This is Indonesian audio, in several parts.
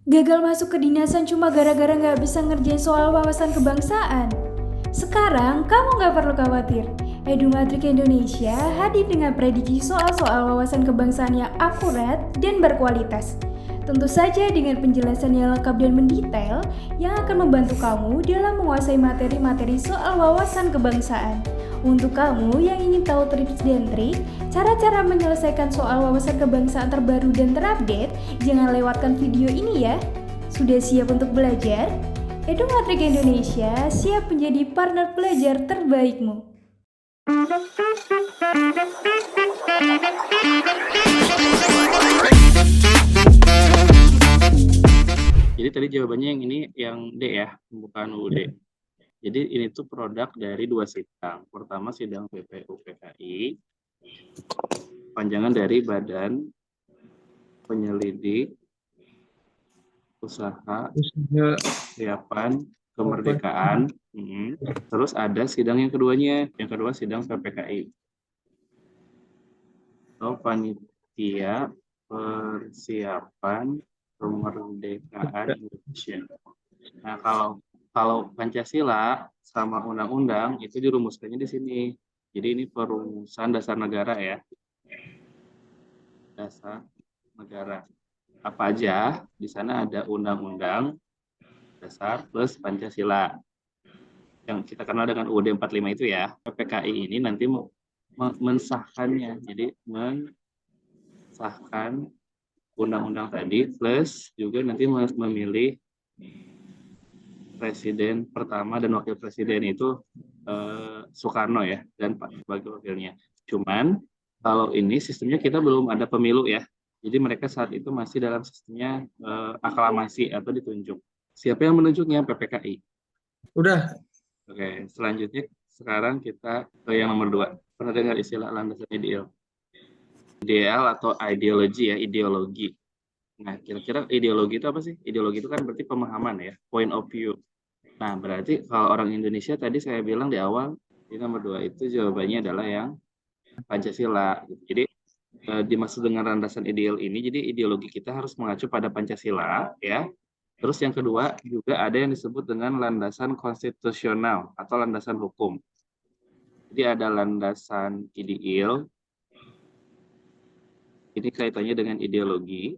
Gagal masuk kedinasan cuma gara-gara nggak bisa ngerjain soal wawasan kebangsaan. Sekarang kamu nggak perlu khawatir. Edumatrik Indonesia hadir dengan prediksi soal-soal wawasan kebangsaan yang akurat dan berkualitas. Tentu saja dengan penjelasan yang lengkap dan mendetail yang akan membantu kamu dalam menguasai materi-materi soal wawasan kebangsaan. Untuk kamu yang ingin tahu tips dan trik, cara-cara menyelesaikan soal wawasan kebangsaan terbaru dan terupdate, jangan lewatkan video ini ya. Sudah siap untuk belajar? Edumatrik Indonesia siap menjadi partner belajar terbaikmu. Jadi tadi jawabannya yang ini yang D ya, bukan UD. Jadi ini tuh produk dari dua sidang. Pertama sidang PPU PKI, panjangan dari Badan Penyelidik Usaha Siapan Kemerdekaan. Terus ada sidang yang keduanya, yang kedua sidang PPKI atau Panitia Persiapan Kemerdekaan Indonesia. Nah, kalau Pancasila sama undang-undang itu dirumuskannya di sini. Jadi ini perumusan dasar negara ya. Dasar negara. Apa aja? Di sana ada undang-undang dasar plus Pancasila. Yang kita kenal dengan UUD 45 itu ya. PPKI ini nanti mensahkannya. Jadi mensahkan undang-undang tadi plus juga nanti memilih presiden pertama dan wakil presiden itu Soekarno ya, dan Pak sebagai wakilnya. Cuman kalau ini sistemnya kita belum ada pemilu ya, jadi mereka saat itu masih dalam sistemnya aklamasi atau ditunjuk. Siapa yang menunjuknya? PPKI. Udah. Oke, selanjutnya sekarang kita ke yang nomor 2. Pernah dengar istilah landasan ideal? Ideal atau ideologi ya, ideologi. Nah, kira-kira ideologi itu apa sih? Ideologi itu kan berarti pemahaman ya, point of view. Nah, berarti kalau orang Indonesia tadi saya bilang di awal, di nomor 2 itu jawabannya adalah yang Pancasila. Jadi dimaksud dengan landasan ideal ini, jadi ideologi kita harus mengacu pada Pancasila, ya. Terus yang kedua juga ada yang disebut dengan landasan konstitusional atau landasan hukum. Jadi ada landasan ideal, ini kaitannya dengan ideologi,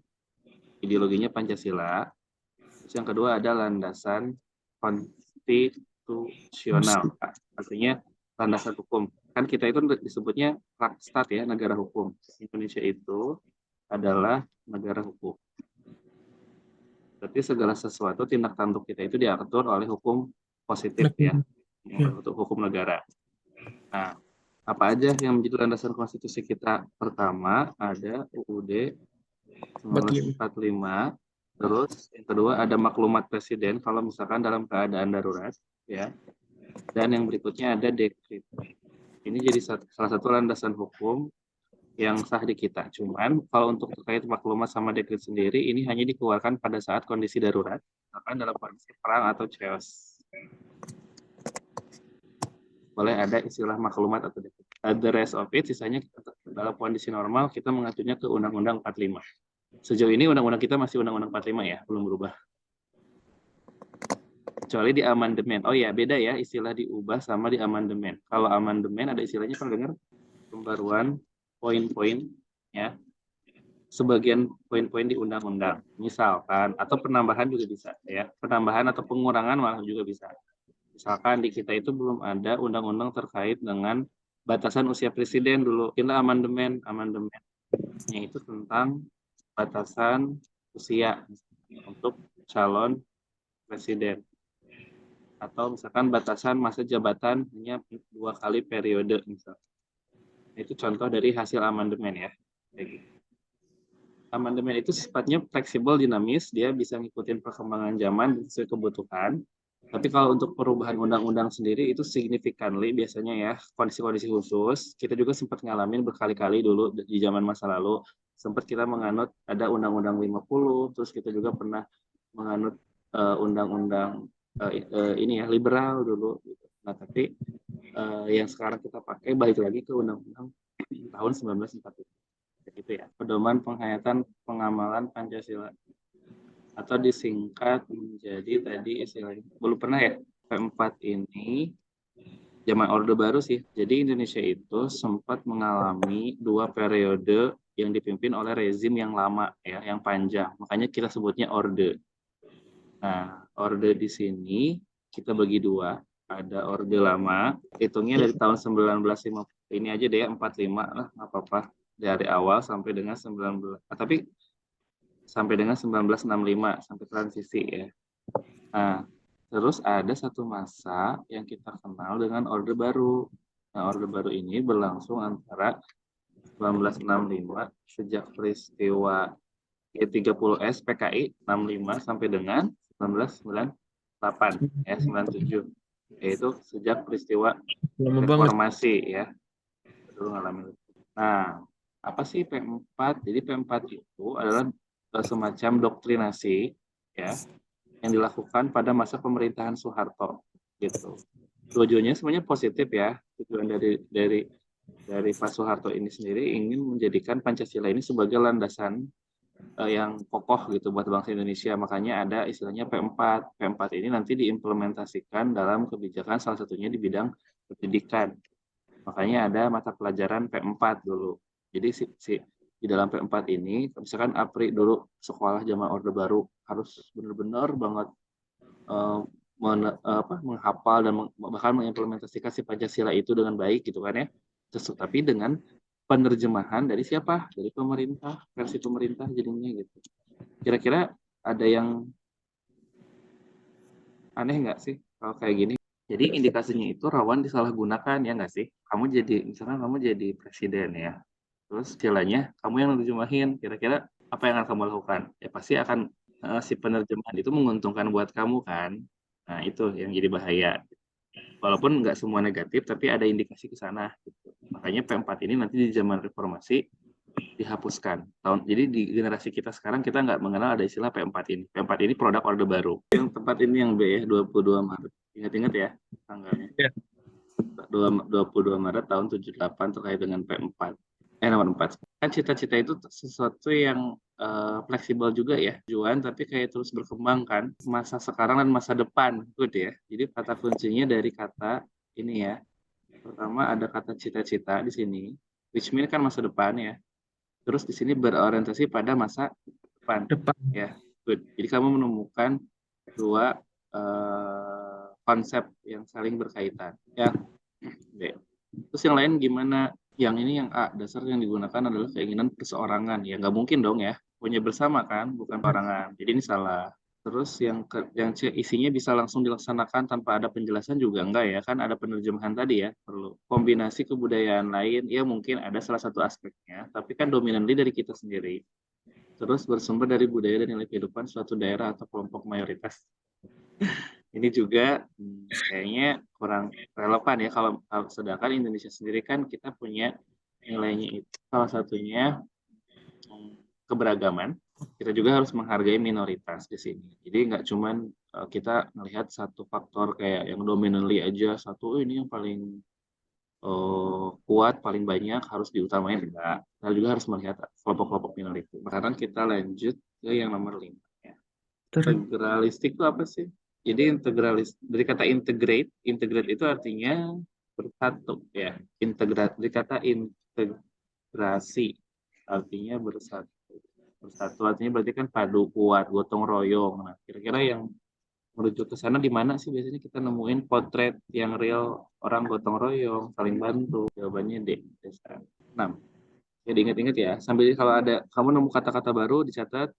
ideologinya Pancasila. Terus yang kedua ada landasan konstitusional, artinya landasan hukum. Kan kita itu disebutnya stat ya, negara hukum. Indonesia itu adalah negara hukum. Berarti segala sesuatu tindak tanduk kita itu diatur oleh hukum positif ya, untuk hukum negara. Nah, apa aja yang menjadi landasan konstitusi kita? Pertama ada UUD 1945. Terus yang kedua ada maklumat presiden kalau misalkan dalam keadaan darurat ya. Dan yang berikutnya ada dekret. Ini jadi salah satu landasan hukum yang sah di kita. Cuman kalau untuk terkait maklumat sama dekret sendiri ini hanya dikeluarkan pada saat kondisi darurat, bahkan dalam kondisi perang atau chaos. Boleh ada istilah maklumat atau dekret. The rest of it sisanya dalam kondisi normal kita mengacunya ke Undang-Undang 45. Sejauh ini undang-undang kita masih Undang-Undang 45 ya, belum berubah. Kecuali di amandemen. Oh ya, beda ya istilah diubah sama di amandemen. Kalau amandemen ada istilahnya, pernah dengar? Pembaruan poin-poin ya. Sebagian poin-poin di undang-undang. Misalkan atau penambahan juga bisa ya. Penambahan atau pengurangan malah juga bisa. Misalkan di kita itu belum ada undang-undang terkait dengan batasan usia presiden dulu. Ini amandemennya itu tentang batasan usia untuk calon presiden. Atau misalkan batasan masa jabatan hanya 2 kali periode misalnya. Itu contoh dari hasil amandemen ya. Amandemen itu sifatnya fleksibel, dinamis, dia bisa ngikutin perkembangan zaman sesuai kebutuhan. Tapi kalau untuk perubahan undang-undang sendiri itu significantly biasanya ya, kondisi-kondisi khusus. Kita juga sempat ngalamin berkali-kali dulu di zaman masa lalu. Sempat kita menganut ada Undang-Undang 50, terus kita juga pernah menganut undang-undang ini ya, liberal dulu. Gitu. Nah, tapi yang sekarang kita pakai balik lagi ke Undang-Undang tahun 1945. Gitu ya, pedoman penghayatan pengamalan Pancasila. atau disingkat menjadi tadi istilahnya belum pernah ya, P4 ini zaman Orde Baru sih. Jadi Indonesia itu sempat mengalami 2 periode yang dipimpin oleh rezim yang lama ya, yang panjang. Makanya kita sebutnya Orde. Nah, Orde di sini kita bagi 2. Ada Orde Lama, hitungnya dari tahun 1950. Ini aja deh ya, 45 lah, nggak apa-apa. Dari awal sampai dengan 19. Tapi sampai dengan 1965 sampai transisi ya. Nah, terus ada satu masa yang kita kenal dengan Orde Baru. Nah, Orde Baru ini berlangsung antara 1965 sejak peristiwa G30S PKI 65 sampai dengan 1998 ya 97, yaitu sejak peristiwa Lama banget. reformasi ya. Dulu ngalamin. Nah, apa sih P4? Jadi P4 itu adalah semacam doktrinasi ya yang dilakukan pada masa pemerintahan Soeharto gitu. Tujuannya sebenarnya positif ya. Tujuan dari Pak Soeharto ini sendiri ingin menjadikan Pancasila ini sebagai landasan yang kokoh gitu buat bangsa Indonesia. Makanya ada istilahnya P4. P4 ini nanti diimplementasikan dalam kebijakan salah satunya di bidang pendidikan. Makanya ada mata pelajaran P4 dulu. Jadi di dalam P4 ini, misalkan Apri dulu sekolah zaman Orde Baru harus benar-benar banget menghafal dan bahkan mengimplementasikan si Pancasila itu dengan baik gitu kan ya. Tapi dengan penerjemahan dari siapa? Dari pemerintah, versi pemerintah jadinya gitu. Kira-kira ada yang aneh nggak sih kalau kayak gini? Jadi indikasinya itu rawan disalahgunakan ya nggak sih? Misalkan kamu jadi presiden ya, terus istilahnya kamu yang nerjemahin, kira-kira apa yang akan kamu lakukan? Ya pasti akan si penerjemahan itu menguntungkan buat kamu kan? Nah itu yang jadi bahaya. Walaupun nggak semua negatif, tapi ada indikasi ke sana. Gitu. Makanya P4 ini nanti di zaman reformasi dihapuskan. Jadi di generasi kita sekarang kita nggak mengenal ada istilah P4 ini. P4 ini produk Orde Baru. Yang tempat ini yang B ya, 22 Maret. Ingat-ingat ya tanggalnya. Ya. 22 Maret tahun 78 terkait dengan P4. Nomor 4. Kan cita-cita itu sesuatu yang fleksibel juga ya. Tujuan tapi kayak terus berkembang kan. Masa sekarang dan masa depan. Good ya. Jadi kata kuncinya dari kata ini ya. Pertama ada kata cita-cita di sini. Which mean kan masa depan ya. Terus di sini berorientasi pada masa depan. Ya, good. Jadi kamu menemukan 2 konsep yang saling berkaitan. Ya, B. Terus yang lain gimana? Yang ini yang A, dasar yang digunakan adalah keinginan perseorangan. Ya nggak mungkin dong ya, punya bersama kan, bukan perorangan. Jadi ini salah. Terus yang C, isinya bisa langsung dilaksanakan tanpa ada penjelasan juga enggak ya, kan ada penerjemahan tadi ya, perlu. Kombinasi kebudayaan lain, ya mungkin ada salah satu aspeknya, tapi kan dominanly dari kita sendiri. Terus bersumber dari budaya dan nilai kehidupan suatu daerah atau kelompok mayoritas. Ini juga kayaknya kurang relevan ya, kalau sedangkan Indonesia sendiri kan kita punya nilainya itu. Salah satunya keberagaman. Kita juga harus menghargai minoritas di sini. Jadi nggak cuman kita melihat satu faktor kayak yang dominantly aja, satu ini yang paling kuat, paling banyak harus diutamain, enggak. Kita juga harus melihat kelompok-kelompok minoritas. Sekarang kita lanjut ke yang nomor 5. Ya. Integralistik itu apa sih? Jadi integralis dari kata integrate itu artinya bersatu ya. Dari kata integrasi artinya bersatu. Bersatu artinya berarti kan padu kuat, gotong royong. Nah, kira-kira yang merujuk ke sana di mana sih biasanya kita nemuin potret yang real orang gotong royong, saling bantu? Jawabannya D. 6. Ya diingat-ingat ya. Sambil kalau ada kamu nemu kata-kata baru dicatat,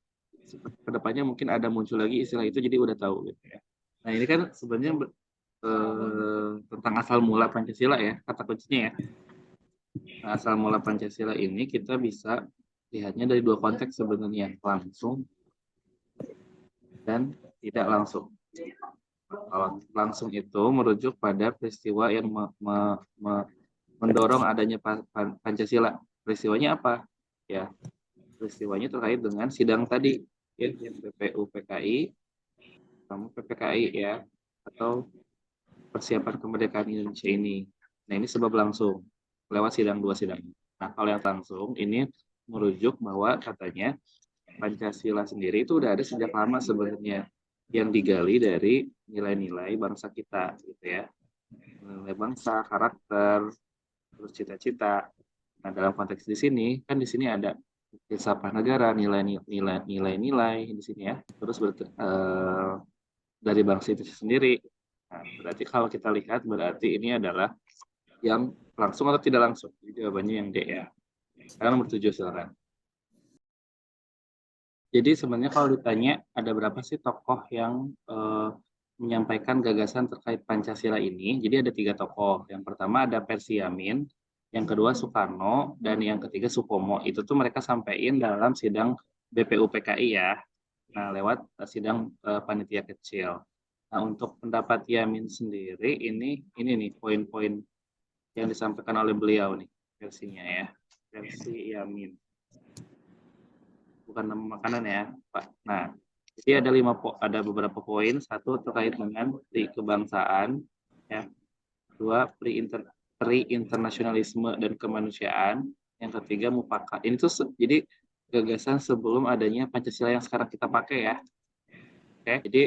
kedepannya mungkin ada muncul lagi istilah itu jadi udah tahu gitu ya. Nah ini kan sebenarnya tentang asal mula Pancasila ya, kata kuncinya ya. Nah, asal mula Pancasila ini kita bisa lihatnya dari 2 konteks sebenarnya, langsung dan tidak langsung. Kalau langsung itu merujuk pada peristiwa yang mendorong adanya Pancasila. Peristiwanya apa? Ya, peristiwanya terkait dengan sidang tadi, ya, PPU PKI, kamu PPKI ya, atau persiapan kemerdekaan Indonesia ini. Nah ini sebab langsung lewat 2 sidang. Nah kalau yang langsung ini merujuk bahwa katanya Pancasila sendiri itu udah ada sejak lama sebenarnya, yang digali dari nilai-nilai bangsa kita gitu ya. Nilai bangsa, karakter, terus cita-cita. Nah, dalam konteks di sini kan di sini ada filsafat negara, nilai-nilai di sini ya. Terus dari bangsa itu sendiri. Nah, berarti kalau kita lihat berarti ini adalah yang langsung atau tidak langsung. Jadi jawabannya yang D ya. Sekarang nomor 7 silakan. Jadi sebenarnya kalau ditanya ada berapa sih tokoh yang menyampaikan gagasan terkait Pancasila ini, jadi ada 3 tokoh. Yang pertama ada Persi Yamin, yang kedua Soekarno, dan yang ketiga Supomo. Itu tuh mereka sampaikan dalam sidang BPUPKI ya. Nah, lewat sidang panitia kecil. Nah, untuk pendapat Yamin sendiri ini nih poin-poin yang disampaikan oleh beliau nih versinya ya. Versi Yamin. Bukan nama makanan ya, Pak. Nah, jadi ada beberapa poin. Satu terkait dengan kebangsaan, ya. Dua internasionalisme dan kemanusiaan. Yang ketiga mufakat. Ini tuh jadi gagasan sebelum adanya Pancasila yang sekarang kita pakai ya. Oke, jadi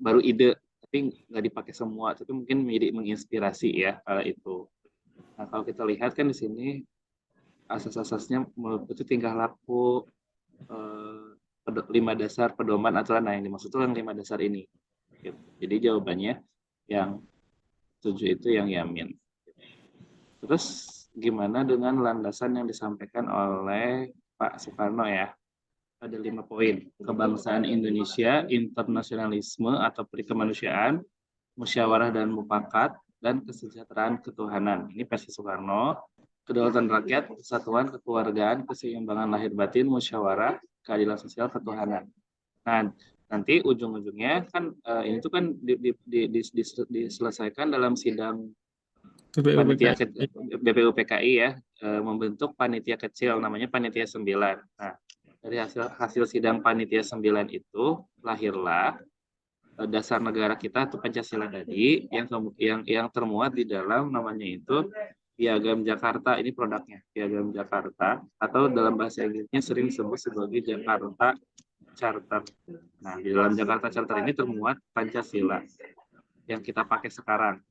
baru ide, tapi nggak dipakai semua, tapi mungkin menjadi menginspirasi ya itu. Nah, kalau kita lihat kan di sini asas-asasnya meliputi tingkah laku, 5 dasar pedoman aturan. Nah, yang dimaksud itu yang 5 dasar ini. Jadi jawabannya yang 7 itu yang Yamin. Terus gimana dengan landasan yang disampaikan oleh Pak Soekarno ya? Ada 5 poin. Kebangsaan Indonesia, internasionalisme atau perikemanusiaan, musyawarah dan mufakat, dan kesejahteraan ketuhanan. Ini versi Soekarno. Kedaulatan rakyat, kesatuan, kekeluargaan, keseimbangan lahir batin, musyawarah, keadilan sosial, ketuhanan. Nah, nanti ujung-ujungnya kan ini tuh kan diselesaikan dalam sidang panitia BPUPKI ya, membentuk panitia kecil namanya panitia 9. Nah, dari hasil sidang panitia 9 itu lahirlah dasar negara kita atau Pancasila tadi yang termuat di dalam namanya itu Piagam Jakarta. Ini produknya Piagam Jakarta, atau dalam bahasa Inggrisnya sering disebut sebagai Jakarta Charter. Nah, di dalam Jakarta Charter ini termuat Pancasila yang kita pakai sekarang.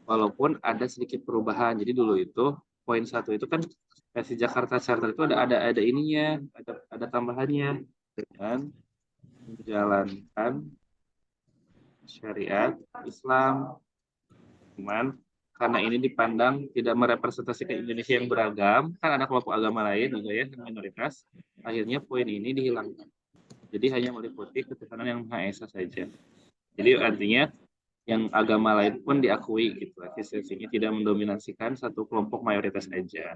Walaupun ada sedikit perubahan. Jadi dulu itu poin 1 itu kan versi Jakarta Charter itu ada ininya, ada tambahannya dengan menjalankan syariat Islam. Cuman karena ini dipandang tidak merepresentasikan Indonesia yang beragam, kan ada kelompok agama lain juga ya, minoritas, akhirnya poin ini dihilangkan. Jadi hanya meliputi ketuhanan yang Maha Esa saja. Jadi artinya yang agama lain pun diakui gitu, eksistensinya tidak mendominasikan satu kelompok mayoritas saja.